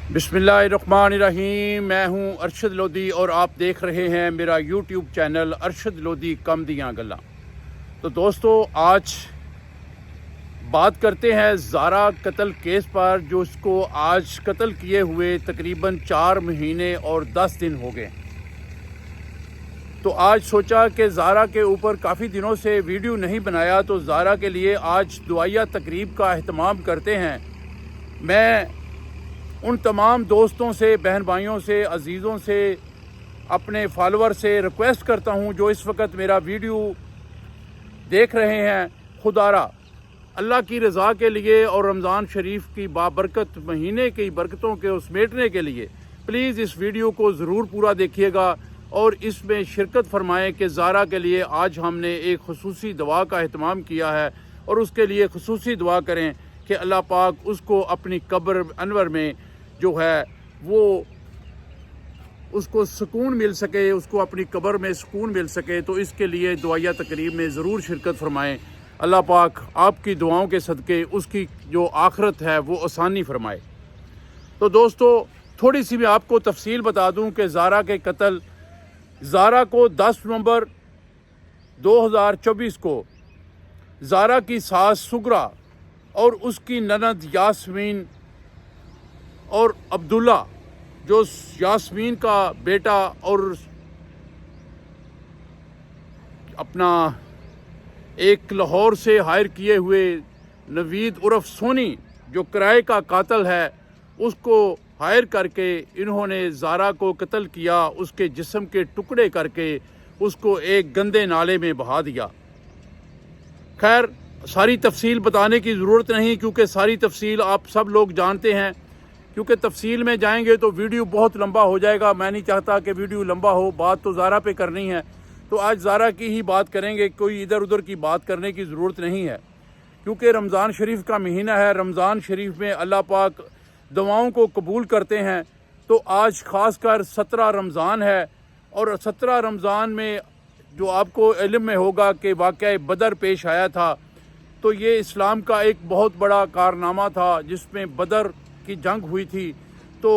बिस्मिल्लाहिर्रहमानिर्रहीम। मैं हूं अरशद लोधी और आप देख रहे हैं मेरा यूट्यूब चैनल अरशद लोधी कम दियां गल्लां। तो दोस्तों, आज बात करते हैं ज़ारा कत्ल केस पर, जो इसको आज कत्ल किए हुए तकरीबन 4 महीने और 10 दिन हो गए। तो आज सोचा कि ज़ारा के ऊपर काफ़ी दिनों से वीडियो नहीं बनाया, तो ज़ारा के लिए आज दुआया तकरीब का अहतमाम करते हैं। मैं उन तमाम दोस्तों से, बहन भाइयों से, अजीज़ों से, अपने फॉलोअर से रिक्वेस्ट करता हूं जो इस वक्त मेरा वीडियो देख रहे हैं, खुदारा अल्लाह की रज़ा के लिए और रमज़ान शरीफ की बाबरकत महीने की बरकतों के समेटने के लिए प्लीज़ इस वीडियो को ज़रूर पूरा देखिएगा और इसमें शिरकत फरमाएँ कि ज़ारा के लिए आज हमने एक खुसूसी दुआ का अहतमाम किया है और उसके लिए खुसूसी दुआ करें कि अल्लाह पाक उसको अपनी कब्र अनवर में जो है वो उसको सुकून मिल सके, उसको अपनी कब्र में सुकून मिल सके। तो इसके लिए दुआया तकरीब में ज़रूर शिरकत फरमाएँ। अल्लाह पाक आपकी दुआओं के सदक़े उसकी जो आखिरत है वो आसानी फरमाए। तो दोस्तों, थोड़ी सी मैं आपको तफसील बता दूं कि ज़ारा के कत्ल, ज़ारा को 10 नवंबर 2024 को ज़ारा की सास सुगरा और उसकी ननद यास्मीन और अब्दुल्ला, जो यास्मीन का बेटा और अपना एक लाहौर से हायर किए हुए नवीद उर्फ सोनी, जो किराए का कातिल है, उसको हायर करके इन्होंने ज़ारा को कत्ल किया। उसके जिस्म के टुकड़े करके उसको एक गंदे नाले में बहा दिया। खैर, सारी तफसील बताने की ज़रूरत नहीं, क्योंकि सारी तफसील आप सब लोग जानते हैं। क्योंकि तफसील में जाएंगे तो वीडियो बहुत लंबा हो जाएगा। मैं नहीं चाहता कि वीडियो लंबा हो, बात तो ज़ारा पे करनी है। तो आज ज़ारा की ही बात करेंगे, कोई इधर उधर की बात करने की ज़रूरत नहीं है, क्योंकि रमज़ान शरीफ का महीना है। रमज़ान शरीफ में अल्लाह पाक दुआओं को कबूल करते हैं। तो आज ख़ास कर 17 रमज़ान है और 17 रमज़ान में जो आपको इल्म में होगा कि वाक़या बदर पेश आया था। तो ये इस्लाम का एक बहुत बड़ा कारनामा था जिसमें बदर की जंग हुई थी। तो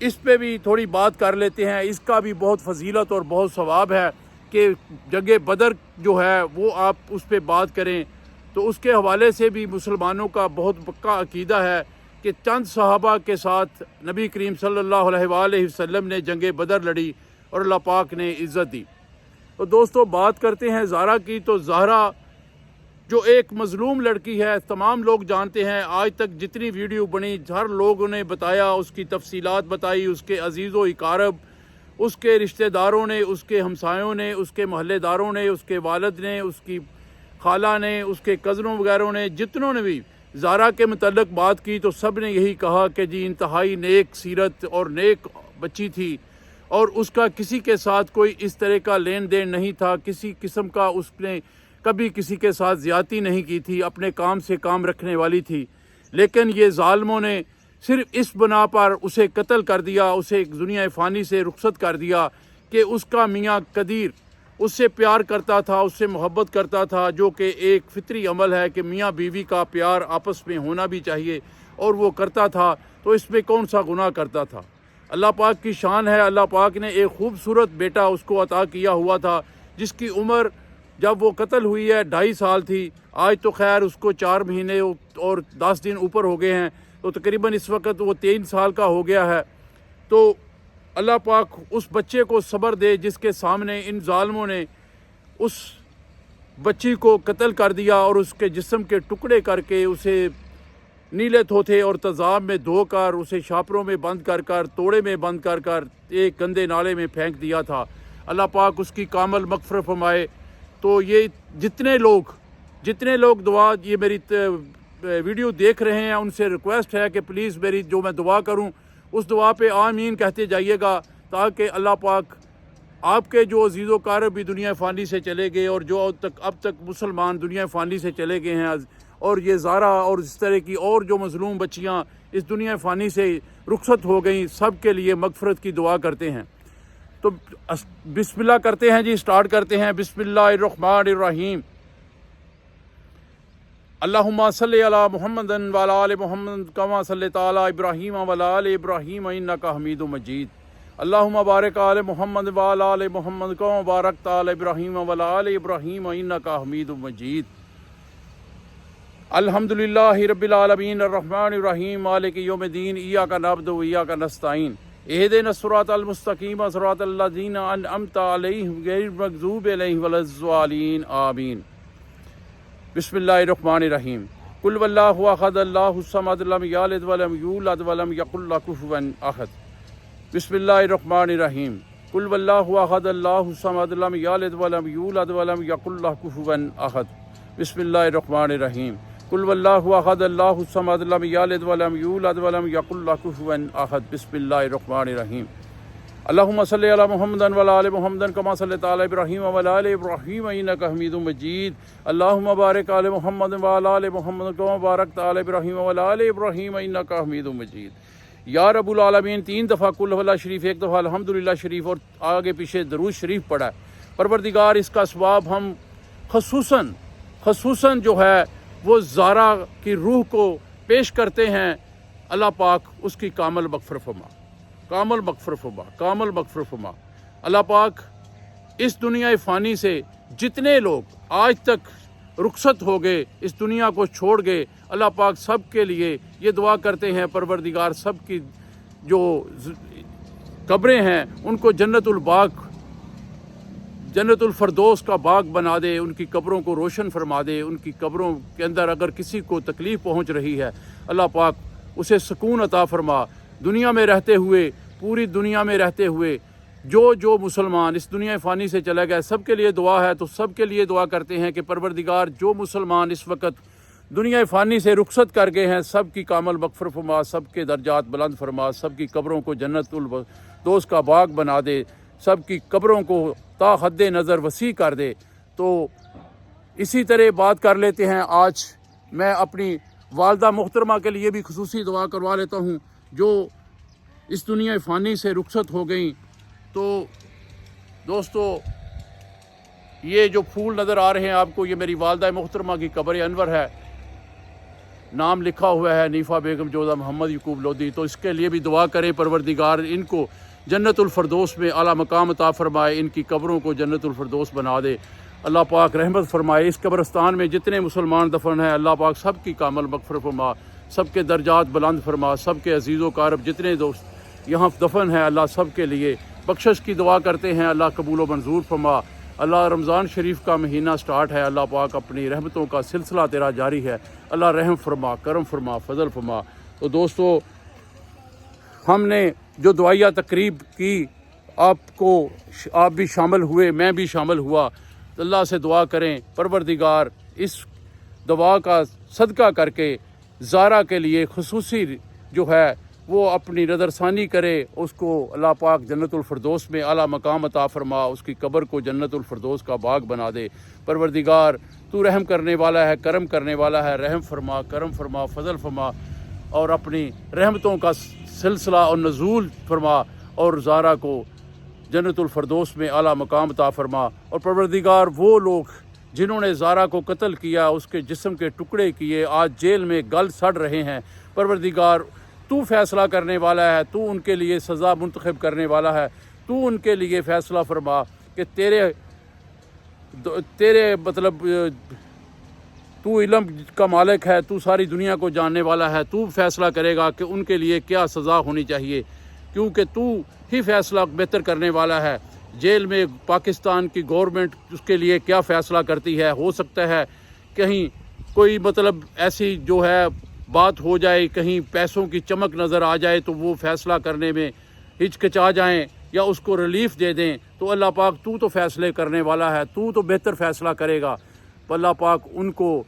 इस पे भी थोड़ी बात कर लेते हैं। इसका भी बहुत फजीलत और बहुत सवाब है कि जंग बदर जो है वो आप उस पर बात करें। तो उसके हवाले से भी मुसलमानों का बहुत पक्का अकीदा है कि चंद सहाबा के साथ नबी करीम सल्लल्लाहु अलैहि वसल्लम ने जंग बदर लड़ी और अल्लाह पाक ने इज़्ज़त दी। तो दोस्तों, बात करते हैं ज़ारा की। तो ज़ारा जो एक मज़लूम लड़की है, तमाम लोग जानते हैं। आज तक जितनी वीडियो बनी, हर लोगों ने बताया, उसकी तफसीलात बताई, उसके अजीज़ो इकारब, उसके रिश्तेदारों ने, उसके हमसायों ने, उसके महल्लेदारों ने, उसके वालिद ने, उसकी खाला ने, उसके कज़नों वगैरह ने, जितनों ने भी ज़ारा के मुतल्लिक़ बात की, तो सब ने यही कहा कि जी इंतहाई नेक सीरत और नेक बच्ची थी और उसका किसी के साथ कोई इस तरह का लेन देन नहीं था। किसी किस्म का उसने कभी किसी के साथ ज़्यादती नहीं की थी, अपने काम से काम रखने वाली थी। लेकिन ये ज़ालिमों ने सिर्फ इस बना पर उसे कत्ल कर दिया, उसे दुनिया फ़ानी से रुखसत कर दिया कि उसका मियाँ कदीर उससे प्यार करता था, उससे मोहब्बत करता था, जो कि एक फितरी अमल है कि मियाँ बीवी का प्यार आपस में होना भी चाहिए, और वो करता था। तो इसमें कौन सा गुनाह करता था। अल्लाह पाक की शान है, अल्लाह पाक ने एक खूबसूरत बेटा उसको अता किया हुआ था, जिसकी उम्र जब वो कत्ल हुई है 2.5 साल थी। आज तो खैर उसको 4 महीने और 10 दिन ऊपर हो गए हैं, तो तकरीबन इस वक्त वो 3 साल का हो गया है। तो अल्लाह पाक उस बच्चे को सब्र दे जिसके सामने इन ज़ालिमों ने उस बच्ची को कत्ल कर दिया और उसके जिस्म के टुकड़े करके उसे नीले थोथे और तेज़ाब में धोकर उसे शापरों में बंद कर कर, तोड़े में बंद कर कर एक गंदे नाले में फेंक दिया था। अल्लाह पाक उसकी कामल मग़फ़िरत फरमाए। तो ये जितने लोग दुआ ये मेरी वीडियो देख रहे हैं, उनसे रिक्वेस्ट है कि प्लीज़ मेरी जो मैं दुआ करूं उस दुआ पे आमीन कहते जाइएगा, ताकि अल्लाह पाक आपके जो अजीज़ो कारब भी दुनिया फ़ानी से चले गए और जो अब तक मुसलमान दुनिया फ़ानी से चले गए हैं, और ये ज़ारा और इस तरह की और जो मज़लूम बच्चियाँ इस दुनिया फ़ानी से रुखसत हो गई, सब के लिए मग़फ़िरत की दुआ करते हैं। तो बिस्मिल्लाह करते हैं जी, स्टार्ट करते हैं। बिस्मिल्लाहिर्रहमानिर्रहीम। अल्लाहुम्मा सल्लि अला मुहम्मदन व अला आलि मुहम्मद कमा सल्लैता अला इब्राहीम व अला आलि इब्राहीम इन्नका हमीदुम मजीद। अल्लाहुम्मा बारिक अला मुहम्मद व अला आलि मुहम्मद कमा बारकता अला इब्राहीम व अला आलि इब्राहीम इन्नका हमीदुम मजीद। अल्हम्दुलिल्लाहि रब्बिल आलमीन अर्रहमानिर रहीम मालिकि यौमिद्दीन इय्याका नअबुदु व इय्याका नस्तईन इहदिनस सिरातल मुस्तकीम सिरातल लज़ीना अनअमता अलैहिम गैरिल मग़ज़ूबि अलैहिम वलज़्ज़ालिन आमीन। बिस्मिल्लाहिर्रहमानिर्रहीम। कुल वल्लाहु अहद अल्लाहुस समद लम यलिद वलम यूलद वलम यकुल लहु कुफुवन अहद। बिस्मिल्लाहिर्रहमानिर्रहीम। कुल वल्लाहु अहद अल्लाहुस समद लम यलिद वलम यूलद वलम यकुल लहु कुफुवन अहद। बिस्मिल्लाहिर्रहमानिर्रहीम। कुल वल्लाहु अहद अल्लाहुस समद लम यलिद वलम यूलद वलम यकुल लहु कुफुवन अहद। बिस्मिल्लाहिर्रहमानिर्रहीम। अल्लाहुम्मा सल्लि अला मुहम्मदन व अला आलि मुहम्मदन कमा सल्लैता अला इब्राहीम व अला आलि इब्राहीम इन्नका हमीदुम मजीद। अल्लाहुम्मा बारिक अला मुहम्मदन व अला आलि मुहम्मद कमा बारकता अला इब्राहीम व अला आलि इब्राहीम इन्नका हमीदुम मजीद। या रब्बुल आलमीन 3 दफ़ा कुल हुवल्लाह शरीफ, 1 दफ़ा अल्हम्दुलिल्लाह शरीफ और आगे पीछे दरूद शरीफ पढ़ा है। परवरदिगार इसका सवाब हम खसूसन जो है वो ज़ारा की रूह को पेश करते हैं। अल्लाह पाक उसकी कामल मग़फ़िरत फरमा, कामल मग़फ़िरत फरमा। अल्लाह पाक इस दुनिया फ़ानी से जितने लोग आज तक रुखसत हो गए, इस दुनिया को छोड़ गए, अल्लाह पाक सब के लिए ये दुआ करते हैं परवरदिगार सब की जो कब्रें हैं उनको जन्नतुल फरदौस का बाग बना दे, उनकी कब्रों को रोशन फरमा दे। उनकी कब्रों के अंदर अगर किसी को तकलीफ़ पहुंच रही है, अल्लाह पाक उसे सुकून अता फरमा। दुनिया में रहते हुए, पूरी दुनिया में रहते हुए जो मुसलमान इस दुनिया फ़ानी से चले गए, सब के लिए दुआ है। तो सब के लिए दुआ करते हैं कि परवरदिगार जो मुसलमान इस वक्त दुनिया फ़ानी से रुखसत कर गए हैं, सब की कामल मग़फ़िरत फरमा, सब के दर्जात बुलंद फरमा, सब की कब्रों को जन्नतुल फरदौस का बाग बना दे, सब की कब्रों को ता हद्दे नज़र वसी कर दे। तो इसी तरह बात कर लेते हैं। आज मैं अपनी वालदा मुहतरमा के लिए भी खुसूसी दुआ करवा लेता हूँ जो इस दुनिया फ़ानी से रुखसत हो गई। तो दोस्तों, ये जो फूल नज़र आ रहे हैं आपको, ये मेरी वालदा मुहतरमा की कब्र अनवर है। नाम लिखा हुआ है नीफ़ा बेगम जोधा मोहम्मद यकूब लोधी। तो इसके लिए भी दुआ करें, परवरदिगार इनको जन्नतुल फरदौस में आला मकाम अता फरमाए, इनकी कब्रों को जन्नतुल फरदौस बना दे। अल्लाह पाक रहमत फरमाए। इस कब्रस्तान में जितने मुसलमान दफन हैं, अल्लाह पाक सब की कामल मग़फ़िरत फरमा, सब के दर्जात बुलंद फरमा, सब के अजीज़ व कारब जितने दोस्त यहाँ दफन हैं, अल्लाह सब के लिए बख्शिश की दुआ करते हैं। अल्लाह कबूल व मंजूर फरमा। अल्लाह रमज़ान शरीफ का महीना स्टार्ट है, अल्लाह पाक अपनी रहमतों का सिलसिला तेरा जारी है। अल्लाह रहम फरमा, करम फरमा, फजल फरमा। तो दोस्तों, हमने जो दुआया तकरीब की, आप भी शामिल हुए, मैं भी शामिल हुआ। तो अल्लाह से दुआ करें परवरदिगार इस दुआ का सदका करके ज़ारा के लिए खुसूसी जो है वो अपनी नज़रसानी करे, उसको अल्लाह पाक जन्नतुल फरदौस में आला मकाम अता फरमा, उसकी कब्र को जन्नतुल फरदौस का बाग बना दे। परवरदिगार तू रहम करने वाला है, करम करने वाला है, रहम फरमा, करम फरमा, फजल फरमा और अपनी रहमतों का सिलसिला और नज़ूल फरमा और ज़ारा को जन्नतुल फरदौस में आला मकाम अता फरमा। और परवरदिगार वो लोग जिन्होंने ज़ारा को कत्ल किया, उसके जिस्म के टुकड़े किए, आज जेल में गल सड़ रहे हैं, परवरदिगार तू फैसला करने वाला है, तू उनके लिए सज़ा मुंतखब करने वाला है। तू उनके लिए फ़ैसला फरमा कि तेरे मतलब तू इल्म का मालिक है, तू सारी दुनिया को जानने वाला है। तू फैसला करेगा कि उनके लिए क्या सज़ा होनी चाहिए, क्योंकि तू ही फैसला बेहतर करने वाला है। जेल में पाकिस्तान की गवर्नमेंट उसके लिए क्या फ़ैसला करती है, हो सकता है कहीं कोई मतलब ऐसी जो है बात हो जाए, कहीं पैसों की चमक नज़र आ जाए तो वो फ़ैसला करने में हिचकिचा जाएं या उसको रिलीफ़ दे दें। तो अल्लाह पाक तू तो फ़ैसले करने वाला है, तू तो बेहतर फ़ैसला करेगा। अल्लाह पाक उनको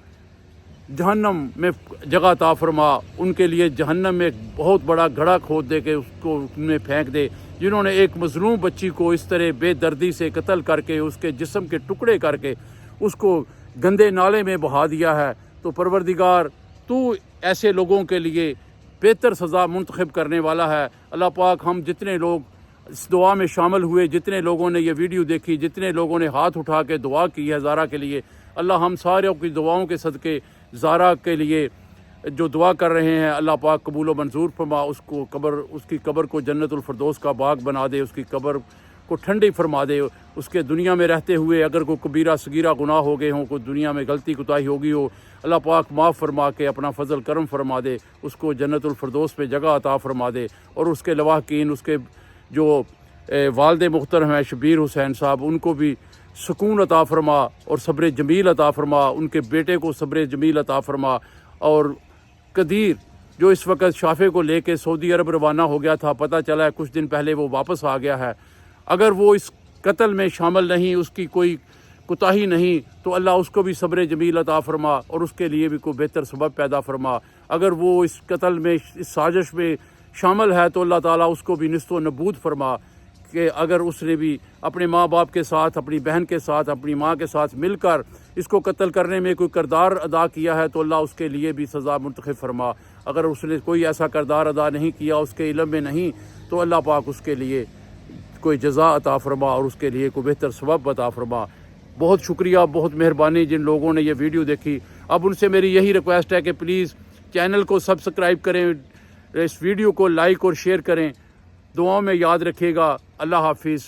जहन्नम में जगह अता फरमा, उनके लिए जहन्नम में एक बहुत बड़ा घड़ा खोद दे के उसको उनमें फेंक दे, जिन्होंने एक मज़लूम बच्ची को इस तरह बेदर्दी से कत्ल करके, उसके जिस्म के टुकड़े करके उसको गंदे नाले में बहा दिया है। तो परवरदिगार तू ऐसे लोगों के लिए बेहतर सज़ा मुंतखब करने वाला है। अल्लाह पाक हम जितने लोग इस दुआ में शामिल हुए, जितने लोगों ने ये वीडियो देखी, जितने लोगों ने हाथ उठा के दुआ की है ज़ारा के लिए, अल्लाह हम सारों की दुआओं के सदक़े زارا کے لیے جو دعا کر رہے ہیں، اللہ پاک قبول و منظور فرما، اس کی قبر کو جنت الفردوس کا باغ بنا دے، اس کی قبر کو ٹھنڈی فرما دے، اس کے دنیا میں رہتے ہوئے اگر کوئی کبیرہ صغیرہ گناہ ہو گئے ہوں، کوئی دنیا میں غلطی کوتاہی ہوگی ہو، اللہ پاک معاف فرما کے اپنا فضل کرم فرما دے، اس کو جنت الفردوس میں جگہ عطا فرما دے، اور اس کے لواحقین، اس کے جو والد محترم ہیں شبیر حسین صاحب، ان کو بھی سکون عطا فرما اور صبر جمیل عطا فرما، ان کے بیٹے کو صبر جمیل عطا فرما، اور قدیر جو اس وقت شافع کو لے کے سعودی عرب روانہ ہو گیا تھا، پتہ چلا ہے کچھ دن پہلے وہ واپس آ گیا ہے، اگر وہ اس قتل میں شامل نہیں، اس کی کوئی کوتاہی نہیں، تو اللہ اس کو بھی صبر جمیل عطا فرما اور اس کے لیے بھی کوئی بہتر سبب پیدا فرما، اگر وہ اس قتل میں، اس سازش میں شامل ہے تو اللہ تعالیٰ اس کو بھی نست و نبود فرما، کہ اگر اس نے بھی اپنے ماں باپ کے ساتھ، اپنی بہن کے ساتھ، اپنی ماں کے ساتھ مل کر اس کو قتل کرنے میں کوئی کردار ادا کیا ہے تو اللہ اس کے لیے بھی سزا منتخب فرما، اگر اس نے کوئی ایسا کردار ادا نہیں کیا، اس کے علم میں نہیں، تو اللہ پاک اس کے لیے کوئی جزا عطا فرما اور اس کے لیے کوئی بہتر سبب عطا فرما۔ بہت شکریہ، بہت مہربانی جن لوگوں نے یہ ویڈیو دیکھی۔ اب ان سے میری یہی ریکویسٹ ہے کہ پلیز چینل کو سبسکرائب کریں، اس ویڈیو کو لائک اور شیئر کریں، دعاؤں میں یاد رکھیے گا۔ اللہ حافظ۔